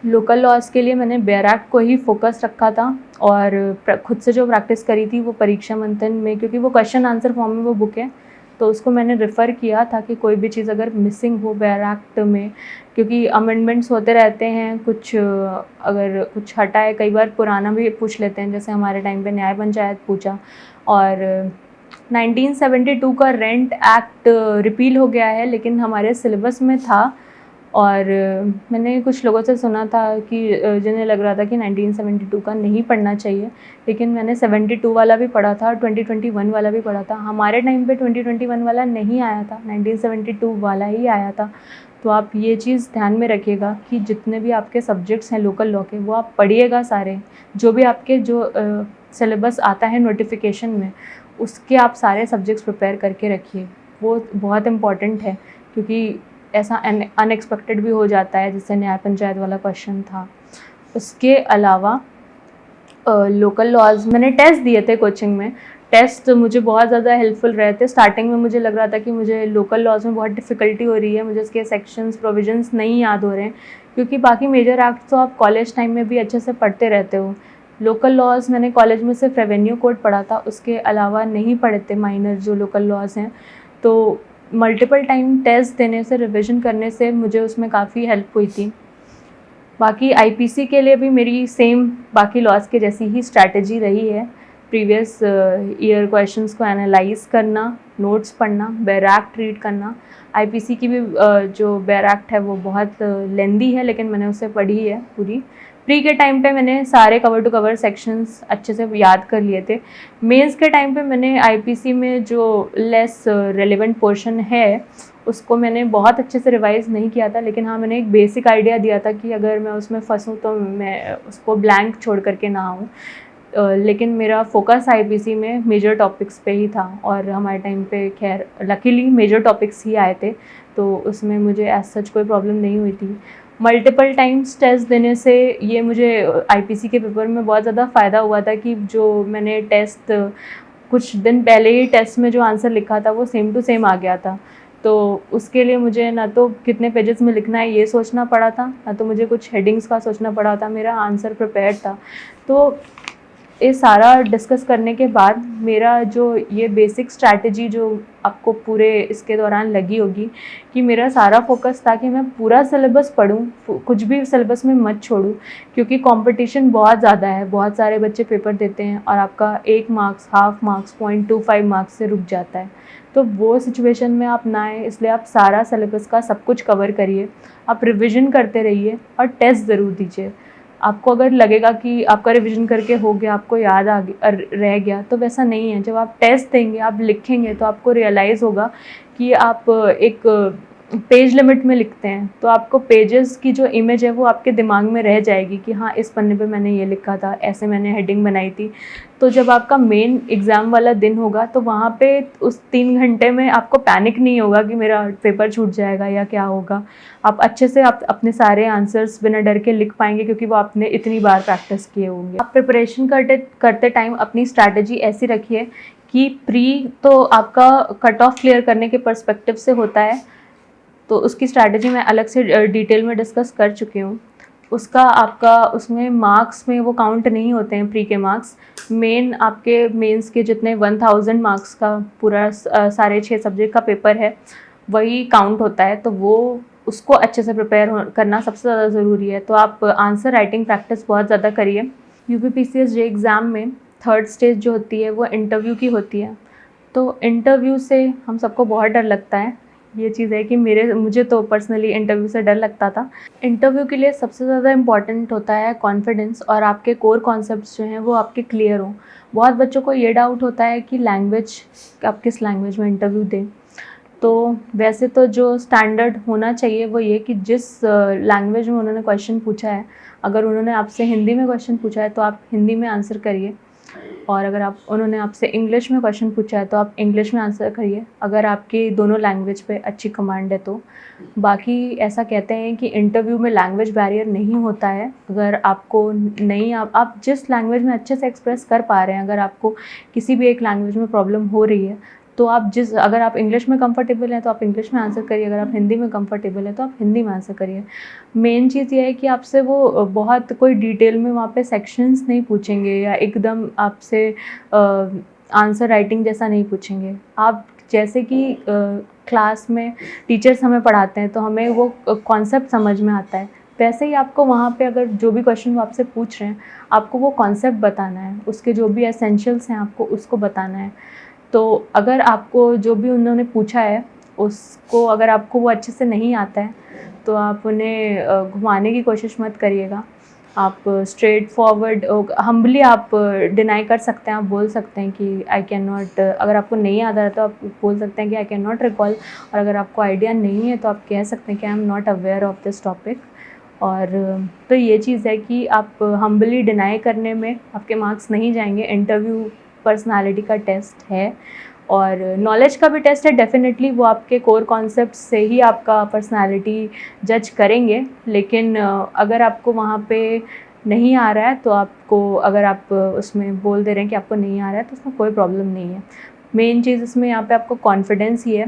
लोकल लॉज के लिए मैंने बैराक्ट को ही फोकस रखा था और खुद से जो प्रैक्टिस करी थी वो परीक्षा मंथन में, क्योंकि वो क्वेश्चन आंसर फॉर्म में वो बुक है, तो उसको मैंने रेफ़र किया था कि कोई भी चीज़ अगर मिसिंग हो बैराक्ट में, क्योंकि अमेंडमेंट्स होते रहते हैं, कुछ अगर कुछ हटा है, कई बार पुराना भी पूछ लेते हैं, जैसे हमारे टाइम पे न्याय पंचायत पूछा। और 1972 का रेंट एक्ट रिपील हो गया है, लेकिन हमारे सिलेबस में था। और मैंने कुछ लोगों से सुना था कि जिन्हें लग रहा था कि 1972 का नहीं पढ़ना चाहिए, लेकिन मैंने 72 वाला भी पढ़ा था और 2021 वाला भी पढ़ा था। हमारे टाइम पे 2021 वाला नहीं आया था, 1972 वाला ही आया था। तो आप ये चीज़ ध्यान में रखिएगा कि जितने भी आपके सब्जेक्ट्स हैं लोकल लॉ के, वो आप पढ़िएगा सारे। जो भी आपके जो सिलेबस आता है नोटिफिकेशन में, उसके आप सारे सब्जेक्ट्स प्रिपेयर करके रखिए। वो बहुत इम्पॉर्टेंट है, क्योंकि ऐसा अनएक्सपेक्टेड भी हो जाता है, जैसे न्याय पंचायत वाला क्वेश्चन था। उसके अलावा लोकल लॉज मैंने टेस्ट दिए थे कोचिंग में। टेस्ट मुझे बहुत ज़्यादा हेल्पफुल रहे थे। स्टार्टिंग में मुझे लग रहा था कि मुझे लोकल लॉज में बहुत डिफ़िकल्टी हो रही है, मुझे उसके सेक्शंस प्रोविजंस नहीं याद हो रहे हैं, क्योंकि बाकी मेजर एक्ट तो आप कॉलेज टाइम में भी अच्छे से पढ़ते रहते हो। लोकल लॉज मैंने कॉलेज में सिर्फ रेवेन्यू कोड पढ़ा था, उसके अलावा नहीं पढ़े थे माइनर जो लोकल लॉज हैं। तो मल्टीपल टाइम टेस्ट देने से, रिविज़न करने से मुझे उसमें काफ़ी हेल्प हुई थी। बाकी आईपीसी के लिए भी मेरी सेम बाकी लॉज के जैसी ही स्ट्रैटेजी रही है। प्रीवियस ईयर क्वेश्चंस को एनालाइज करना, नोट्स पढ़ना, बेयर एक्ट रीड करना। आईपीसी की भी जो बेयर एक्ट है वो बहुत लेंदी है, लेकिन मैंने उसे पढ़ी है पूरी। प्री के टाइम पे मैंने सारे कवर टू कवर सेक्शंस अच्छे से याद कर लिए थे। मेंस के टाइम पे मैंने आईपीसी में जो लेस रेलेवेंट पोर्शन है उसको मैंने बहुत अच्छे से रिवाइज़ नहीं किया था, लेकिन हाँ मैंने एक बेसिक आइडिया दिया था कि अगर मैं उसमें फंसूँ तो मैं उसको ब्लैंक छोड़ करके ना आऊँ। लेकिन मेरा फोकस आईपीसी में मेजर टॉपिक्स पे ही था, और हमारे टाइम पे खैर लकीली मेजर टॉपिक्स ही आए थे, तो उसमें मुझे एज सच कोई प्रॉब्लम नहीं हुई थी। मल्टीपल टाइम्स टेस्ट देने से ये मुझे आईपीसी के पेपर में बहुत ज़्यादा फ़ायदा हुआ था कि जो मैंने टेस्ट कुछ दिन पहले ही टेस्ट में जो आंसर लिखा था वो सेम टू सेम आ गया था। तो उसके लिए मुझे ना तो कितने पेजेस में लिखना है ये सोचना पड़ा था, ना तो मुझे कुछ हेडिंग्स का सोचना पड़ा था, मेरा आंसर प्रिपेयर्ड था। तो ये सारा डिस्कस करने के बाद मेरा जो ये बेसिक स्ट्रैटेजी जो आपको पूरे इसके दौरान लगी होगी कि मेरा सारा फोकस था कि मैं पूरा सिलेबस पढूं, कुछ भी सिलेबस में मत छोड़ूं, क्योंकि कंपटीशन बहुत ज़्यादा है, बहुत सारे बच्चे पेपर देते हैं और आपका 1 मार्क्स, हाफ मार्क्स, 0.25 मार्क्स से रुक जाता है। तो वो सिचुएशन में आप ना आए, इसलिए आप सारा सिलेबस का सब कुछ कवर करिए, आप रिविज़न करते रहिए और टेस्ट ज़रूर दीजिए। आपको अगर लगेगा कि आपका रिवीजन करके हो गया, आपको याद आ गया रह गया, तो वैसा नहीं है। जब आप टेस्ट देंगे, आप लिखेंगे, तो आपको रियलाइज़ होगा कि आप एक पेज लिमिट में लिखते हैं, तो आपको पेजेस की जो इमेज है वो आपके दिमाग में रह जाएगी कि हाँ इस पन्ने पे मैंने ये लिखा था, ऐसे मैंने हेडिंग बनाई थी। तो जब आपका मेन एग्ज़ाम वाला दिन होगा तो वहाँ पे उस 3 घंटे में आपको पैनिक नहीं होगा कि मेरा पेपर छूट जाएगा या क्या होगा। आप अच्छे से आप अपने सारे आंसर्स बिना डर के लिख पाएंगे, क्योंकि वो आपने इतनी बार प्रैक्टिस किए होंगे। आप प्रिपरेशन करते टाइम अपनी स्ट्रैटेजी ऐसी रखिए कि प्री तो आपका कट ऑफ क्लियर करने के पर्सपेक्टिव से होता है, तो उसकी स्ट्रैटेजी मैं अलग से डिटेल में डिस्कस कर चुकी हूँ। उसका आपका उसमें मार्क्स में वो काउंट नहीं होते हैं प्री के मार्क्स। मेन आपके मेंस के जितने 1000 मार्क्स का पूरा सारे 6 सब्जेक्ट का पेपर है वही काउंट होता है, तो वो उसको अच्छे से प्रिपेयर करना सबसे ज़्यादा ज़रूरी है। तो आप आंसर राइटिंग प्रैक्टिस बहुत ज़्यादा करिए। यूपीपीसीएस जे एग्ज़ाम में थर्ड स्टेज जो होती है वो इंटरव्यू की होती है। तो इंटरव्यू से हम सबको बहुत डर लगता है, ये चीज़ है कि मुझे तो पर्सनली इंटरव्यू से डर लगता था। इंटरव्यू के लिए सबसे ज़्यादा इम्पॉर्टेंट होता है कॉन्फिडेंस, और आपके कोर कॉन्सेप्ट्स जो हैं वो आपके क्लियर हों। बहुत बच्चों को ये डाउट होता है कि लैंग्वेज, आप किस लैंग्वेज में इंटरव्यू दें। तो वैसे तो जो स्टैंडर्ड होना चाहिए वो ये कि जिस लैंग्वेज में उन्होंने क्वेश्चन पूछा है, अगर उन्होंने आपसे हिंदी में क्वेश्चन पूछा है तो आप हिंदी में आंसर करिए, और अगर उन्होंने आपसे इंग्लिश में क्वेश्चन पूछा है तो आप इंग्लिश में आंसर करिए, अगर आपकी दोनों लैंग्वेज पे अच्छी कमांड है तो। बाकी ऐसा कहते हैं कि इंटरव्यू में लैंग्वेज बैरियर नहीं होता है। अगर आपको नहीं, आप जिस लैंग्वेज में अच्छे से एक्सप्रेस कर पा रहे हैं, अगर आपको किसी भी एक लैंग्वेज में प्रॉब्लम हो रही है तो अगर आप इंग्लिश में कंफर्टेबल हैं तो आप इंग्लिश में आंसर करिए, अगर आप हिंदी में कंफर्टेबल हैं तो आप हिंदी में आंसर करिए। मेन चीज़ ये है कि आपसे वो बहुत कोई डिटेल में वहाँ पे सेक्शंस नहीं पूछेंगे या एकदम आपसे आंसर राइटिंग जैसा नहीं पूछेंगे। आप जैसे कि क्लास में टीचर्स हमें पढ़ाते हैं तो हमें वो कॉन्सेप्ट समझ में आता है, वैसे ही आपको वहाँ पे अगर जो भी क्वेश्चन वो आपसे पूछ रहे हैं आपको वो कॉन्सेप्ट बताना है, उसके जो भी एसेंशियल्स हैं आपको उसको बताना है। तो अगर आपको जो भी उन्होंने पूछा है उसको अगर आपको वो अच्छे से नहीं आता है तो आप उन्हें घुमाने की कोशिश मत करिएगा। आप स्ट्रेट फॉरवर्ड हम्बली आप डिनाई कर सकते हैं, आप बोल सकते हैं कि आई कैन नॉट, अगर आपको नहीं आता है तो आप बोल सकते हैं कि आई कैन नॉट रिकॉल, और अगर आपको आइडिया नहीं है तो आप कह सकते हैं कि I am not aware of this topic. और तो ये चीज़ है कि आप हम्बली डिनाई करने में आपके मार्क्स नहीं जाएंगे। इंटरव्यू पर्सनालिटी का टेस्ट है और नॉलेज का भी टेस्ट है, डेफिनेटली वो आपके कोर कॉन्सेप्ट से ही आपका पर्सनालिटी जज करेंगे। लेकिन अगर आपको वहाँ पे नहीं आ रहा है तो आपको, अगर आप उसमें बोल दे रहे हैं कि आपको नहीं आ रहा है तो उसमें कोई प्रॉब्लम नहीं है। मेन चीज़ इसमें यहाँ पे आपको कॉन्फिडेंस ही है।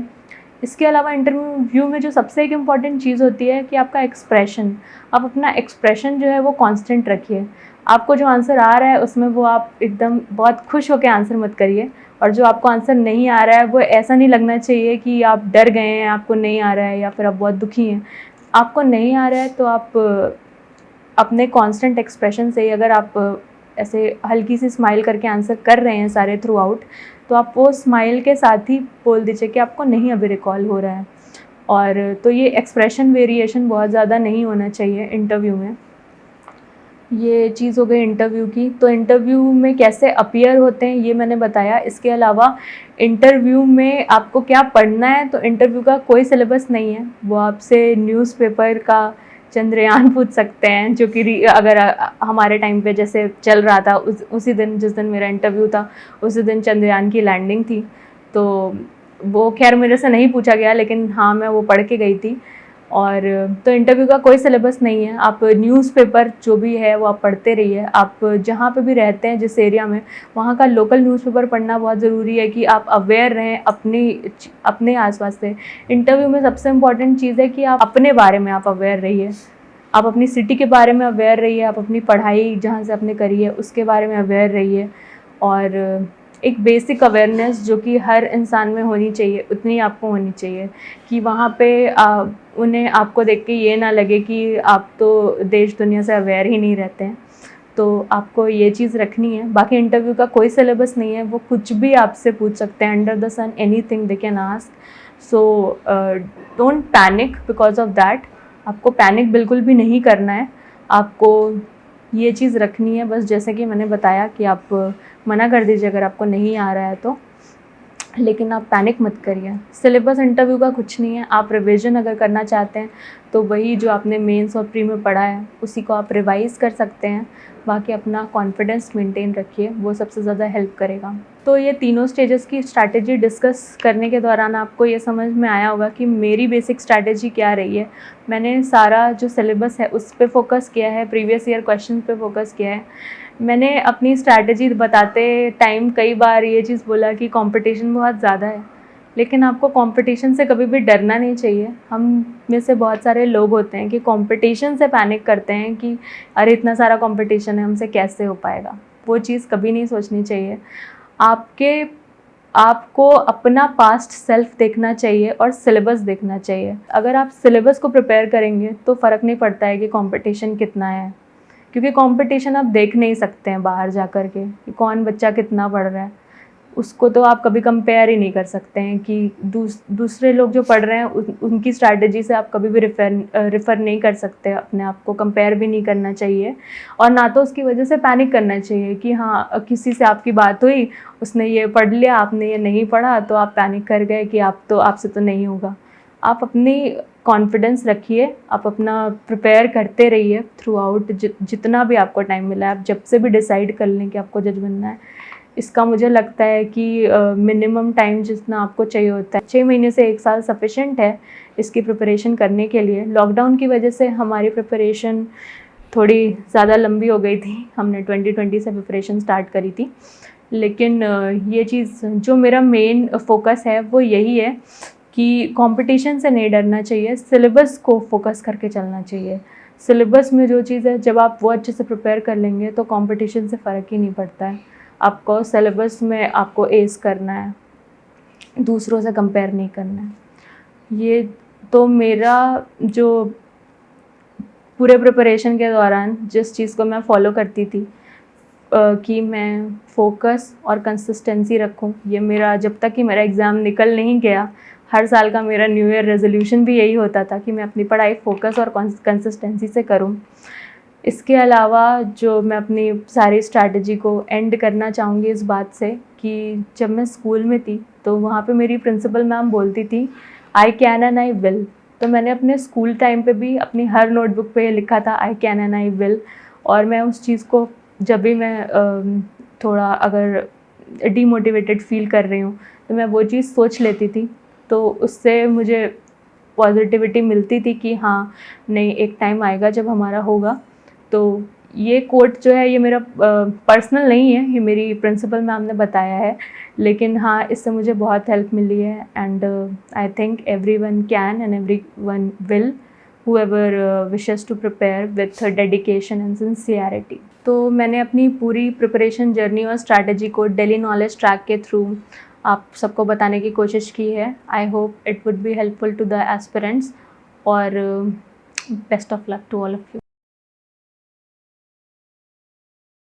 इसके अलावा इंटरव्यू में जो सबसे एक इम्पॉर्टेंट चीज़ होती है कि आपका एक्सप्रेशन, आप अपना एक्सप्रेशन जो है वो कांस्टेंट रखिए। आपको जो आंसर आ रहा है उसमें वो आप एकदम बहुत खुश होकर आंसर मत करिए, और जो आपको आंसर नहीं आ रहा है वो ऐसा नहीं लगना चाहिए कि आप डर गए हैं, आपको नहीं आ रहा है या फिर आप बहुत दुखी हैं। आपको नहीं आ रहा है तो आप अपने कांस्टेंट एक्सप्रेशन से ही, अगर आप ऐसे हल्की सी स्माइल करके आंसर कर रहे हैं सारे थ्रू आउट, तो आप वो स्माइल के साथ ही बोल दीजिए कि आपको नहीं अभी रिकॉल हो रहा है। और तो ये एक्सप्रेशन वेरिएशन बहुत ज़्यादा नहीं होना चाहिए इंटरव्यू में। ये चीज़ हो गई इंटरव्यू की। तो इंटरव्यू में कैसे अपीयर होते हैं ये मैंने बताया। इसके अलावा इंटरव्यू में आपको क्या पढ़ना है, तो इंटरव्यू का कोई सिलेबस नहीं है। वो आपसे न्यूज़पेपर का चंद्रयान पूछ सकते हैं, जो कि अगर हमारे टाइम पे जैसे चल रहा था, उसी दिन जिस दिन मेरा इंटरव्यू था उसी दिन चंद्रयान की लैंडिंग थी। तो वो खैर मेरे से नहीं पूछा गया, लेकिन हाँ मैं वो पढ़ के गई थी। और तो इंटरव्यू का कोई सिलेबस नहीं है। आप न्यूज़पेपर जो भी है वो आप पढ़ते रहिए। आप जहाँ पे भी रहते हैं, जिस एरिया में, वहाँ का लोकल न्यूज़पेपर पढ़ना बहुत ज़रूरी है कि आप अवेयर रहें अपने आसपास से। इंटरव्यू में सबसे इम्पॉर्टेंट चीज़ है कि आप अपने बारे में आप अवेयर रहिए। आप अपनी सिटी के बारे में अवेयर रहिए, आप अपनी पढ़ाई जहाँ से आपने करी है उसके बारे में अवेयर रहिए। और एक बेसिक अवेयरनेस जो कि हर इंसान में होनी चाहिए, उतनी आपको होनी चाहिए कि वहाँ पे उन्हें आपको देख के ये ना लगे कि आप तो देश दुनिया से अवेयर ही नहीं रहते हैं। तो आपको ये चीज़ रखनी है। बाकी इंटरव्यू का कोई सिलेबस नहीं है, वो कुछ भी आपसे पूछ सकते हैं, under the sun anything they can ask. So don't panic because of that. आपको पैनिक बिल्कुल भी नहीं करना है। आपको ये चीज़ रखनी है बस, जैसे कि मैंने बताया कि आप मना कर दीजिए अगर आपको नहीं आ रहा है तो, लेकिन आप पैनिक मत करिए। सिलेबस इंटरव्यू का कुछ नहीं है। आप रिवीजन अगर करना चाहते हैं तो वही जो आपने मेंस और प्री में पढ़ा है उसी को आप रिवाइज़ कर सकते हैं। बाकी अपना कॉन्फिडेंस मेंटेन रखिए, वो सबसे ज़्यादा हेल्प करेगा। तो ये तीनों स्टेजेस की स्ट्रैटेजी डिस्कस करने के दौरान आपको ये समझ में आया होगा कि मेरी बेसिक स्ट्रैटेजी क्या रही है। मैंने सारा जो सिलेबस है उस पर फोकस किया है, प्रीवियस ईयर क्वेश्चन पे फोकस किया है। मैंने अपनी स्ट्रैटेजी बताते टाइम कई बार ये चीज़ बोला कि कंपटीशन बहुत ज़्यादा है, लेकिन आपको कंपटीशन से कभी भी डरना नहीं चाहिए। हम में से बहुत सारे लोग होते हैं कि कंपटीशन से पैनिक करते हैं कि अरे इतना सारा कंपटीशन है, हमसे कैसे हो पाएगा। वो चीज़ कभी नहीं सोचनी चाहिए। आपको अपना पास्ट सेल्फ देखना चाहिए और सिलेबस देखना चाहिए। अगर आप सिलेबस को प्रिपेयर करेंगे तो फ़र्क नहीं पड़ता है कि कंपटीशन कितना है, क्योंकि कंपटीशन आप देख नहीं सकते हैं बाहर जा कर के कि कौन बच्चा कितना पढ़ रहा है। उसको तो आप कभी कंपेयर ही नहीं कर सकते हैं कि दूसरे लोग जो पढ़ रहे हैं उनकी स्ट्रैटेजी से आप कभी भी रिफ़र नहीं कर सकते। अपने आप को कंपेयर भी नहीं करना चाहिए, और ना तो उसकी वजह से पैनिक करना चाहिए कि हाँ किसी से आपकी बात हुई, उसने ये पढ़ लिया, आपने ये नहीं पढ़ा, तो आप पैनिक कर गए कि आपसे तो नहीं होगा। आप अपनी कॉन्फिडेंस रखिए, आप अपना प्रिपेयर करते रहिए थ्रू आउट। जितना भी आपको टाइम मिला है, आप जब से भी डिसाइड कर लें कि आपको जज बनना है, इसका मुझे लगता है कि मिनिमम टाइम जितना आपको चाहिए होता है 6 महीने से 1 साल सफिशेंट है इसकी प्रिपरेशन करने के लिए। लॉकडाउन की वजह से हमारी प्रिपरेशन थोड़ी ज़्यादा लंबी हो गई थी। हमने 2020 से प्रिपरेशन स्टार्ट करी थी, लेकिन ये चीज़ जो मेरा मेन फोकस है वो यही है कि कंपटीशन से नहीं डरना चाहिए, सिलेबस को फोकस करके चलना चाहिए। सिलेबस में जो चीज़ है, जब आप वो अच्छे से प्रिपेयर कर लेंगे तो कंपटीशन से फ़र्क ही नहीं पड़ता है। आपको सिलेबस में आपको एस करना है, दूसरों से कंपेयर नहीं करना है। ये तो मेरा जो पूरे प्रिपरेशन के दौरान जिस चीज़ को मैं फॉलो करती थी कि मैं फोकस और कंसिस्टेंसी रखूं, ये मेरा जब तक कि मेरा एग्ज़ाम निकल नहीं गया, हर साल का मेरा न्यू ईयर रेजोल्यूशन भी यही होता था कि मैं अपनी पढ़ाई फोकस और कंसिस्टेंसी से करूं। इसके अलावा जो मैं अपनी सारी स्ट्रैटेजी को एंड करना चाहूँगी इस बात से कि जब मैं स्कूल में थी तो वहाँ पे मेरी प्रिंसिपल मैम बोलती थी I can and I will. तो मैंने अपने स्कूल टाइम पे भी अपनी हर नोटबुक पे लिखा था I can and I will. और मैं उस चीज़ को जब भी मैं थोड़ा अगर डीमोटिवेटेड फील कर रही हूँ तो मैं वो चीज़ सोच लेती थी, तो उससे मुझे पॉजिटिविटी मिलती थी कि हाँ नहीं, एक टाइम आएगा जब हमारा होगा। तो ये कोट जो है ये मेरा पर्सनल नहीं है, ये मेरी प्रिंसिपल मैम ने बताया है, लेकिन हाँ इससे मुझे बहुत हेल्प मिली है and I think every one can and every one will whoever wishes to prepare with dedication and sincerity। तो मैंने अपनी पूरी प्रिपरेशन जर्नी और स्ट्रैटेजी को डेली नॉलेज ट्रैक के थ्रू आप सबको बताने की कोशिश की है। I hope it would be helpful to the aspirants और best of luck to all of you.